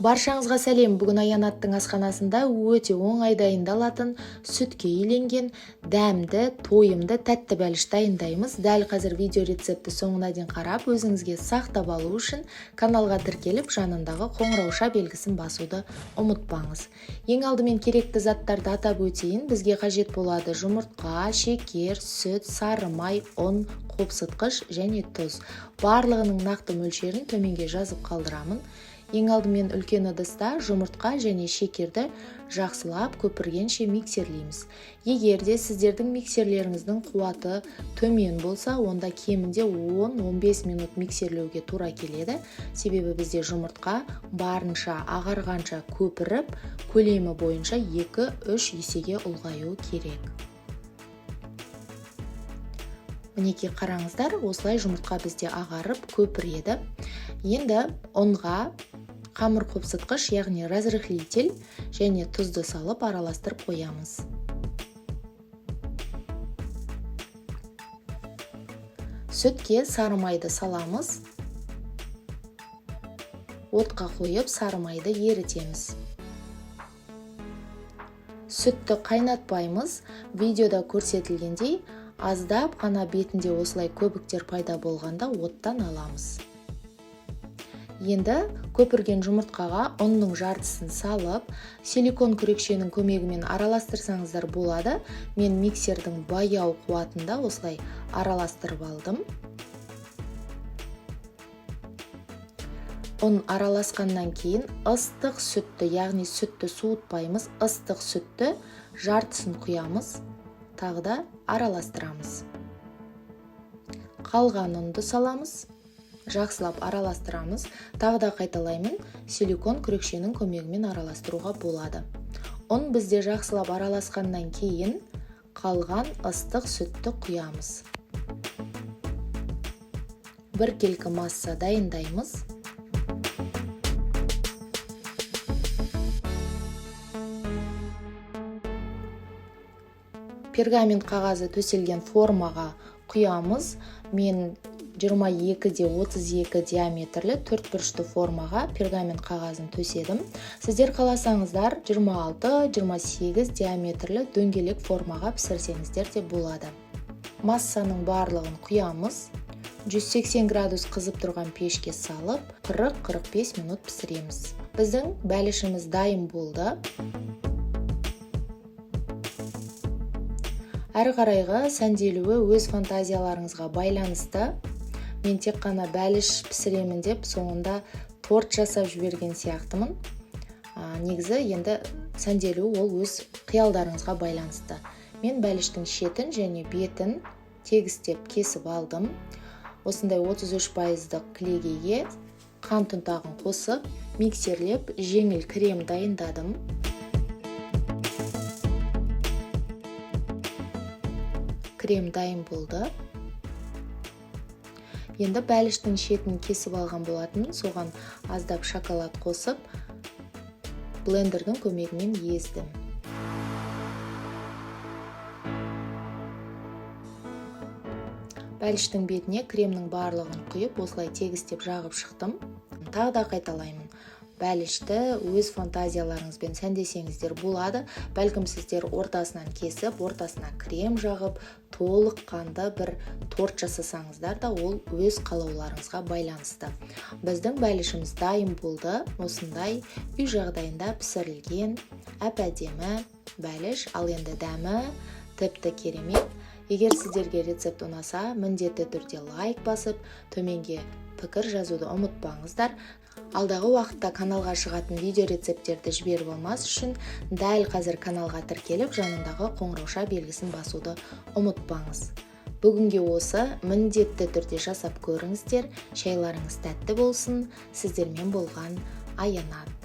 Баршаңызға сәлем. Бүгін Аянаттың асханасында өте оңай дайындалатын сүтке үйленген дәмді, тойымды, тәтті бәліш дайындаймыз. Дәл қазір видео рецепті соңына дейін қарап, өзіңізге сақтап алу үшін каналға тіркеліп, жанындағы қоңырауша белгісін басуды ұмытпаңыз. Ең алдымен керекті заттарды атап өтейін. Бізге қажет болады жұмыртқа, шекер, сүт, сары май, ұн, қопсытқыш және тұз. Барлығының нақты мөлшерін төменге жазып қалдырамын. Ең алдымен үлкен ыдыста жұмыртқа және шекерді жақсылап көпіргенше миксерлейміз. Егер де сіздердің миксерлеріңіздің қуаты төмен болса, онда кемінде 10-15 минут миксерлеуге тура келеді. Себебі бізде жұмыртқа барынша ағарғанша көпіріп, көлемі бойынша 2-3 есеге ұлғаюы керек. Мінекей қараңыздар, осылай жұмыртқа бізде ағарып көпіреді. Енді ұнға қамыр қопсытқыш, яғни разрыхлитель және тұзды салып араластырып қоямыз. Сүтке сары майды саламыз. Отқа қойып сары майды ерітеміз. Сүтті қайнатпаймыз. Видеода көрсетілгендей, аздап қана бетінде осылай көбіктер пайда болғанда оттан аламыз. Енді көпірген жұмыртқаға ұнның жартысын салып, силикон күрекшенің көмегімен араластырсаңыздар болады. Мен миксердің баяу қуатында осылай араластырып алдым. Ұн араласқаннан кейін ыстық сүтті, яғни сүтті суытпаймыз, ыстық сүтті жартысын құямыз, тағы да араластырамыз. Қалған ұнды саламыз. Жақсылап араластырамыз. Тағы да қайталаймын, силикон күрекшенің көмегімен араластыруға болады. Ұн бізде жақсылап араласқаннан кейін қалған ыстық сүтті құямыз. Біркелкі масса дайындаймыз. Пергамент қағазы төселген формаға құямыз. Мен 22-32 диаметрлі 4 бұрышты формаға пергамент қағазын төседім. Сіздер қаласаңыздар 26-28 диаметрлі дөңгелек формаға пісірсеңіздер де болады. Массаның барлығын құямыз. 180 градус қызып тұрған пешке салып, 40-45 минут пісіреміз. Біздің бәлішіміз дайын болды. Әрі қарайғы сәнделуі өз фантазияларыңызға байланысты. Мен тек қана бәліш пісіремін деп, соңында торт жасап жіберген сияқтымын. Негізі енді сәнделуі ол өз қиялдарыңызға байланысты. Мен бәліштің шетін және бетін тегістеп кесіп алдым. Осындай 33%-дық кілегейге қант ұнтағын қосып, миксерлеп, жеңіл крем дайындадым. Крем дайын болды. Енді бәліштің шетін кесіп алған болатын, соған аздап шоколад қосып, блендердің көмегімен ездім. Бәліштің бетіне кремнің барлығын құйып, осылай тегістеп жағып шықтым. Тағы да қайталаймын. Бәлішті өз фантазияларыңызбен сәндесеңіздер болады. Бәлкім сіздер ортасынан кесіп, ортасына крем жағып, толыққанды бір торт жасасаңыздар да ол өз қалауларыңызға байланысты. Біздің бәлішіміз дайын болды. Осындай үй жағдайында пісірілген әп-әдемі бәліш, ал енді дәмі тіпті керемет. Егер сіздерге рецепт ұнаса, міндетті түрде лайк басып, төменге пікір жазуды ұмытпаңыздар. Алдағы уақытта каналға шығатын видео рецепттерді жіберіп алмас үшін дәл қазір каналға тіркеліп, жанындағы қоңырауша белгісін басуды ұмытпаңыз. Бүгінге осы, міндетті түрде жасап көріңіздер. Шайларыңыз тәтті болсын. Сіздермен болған Аянат.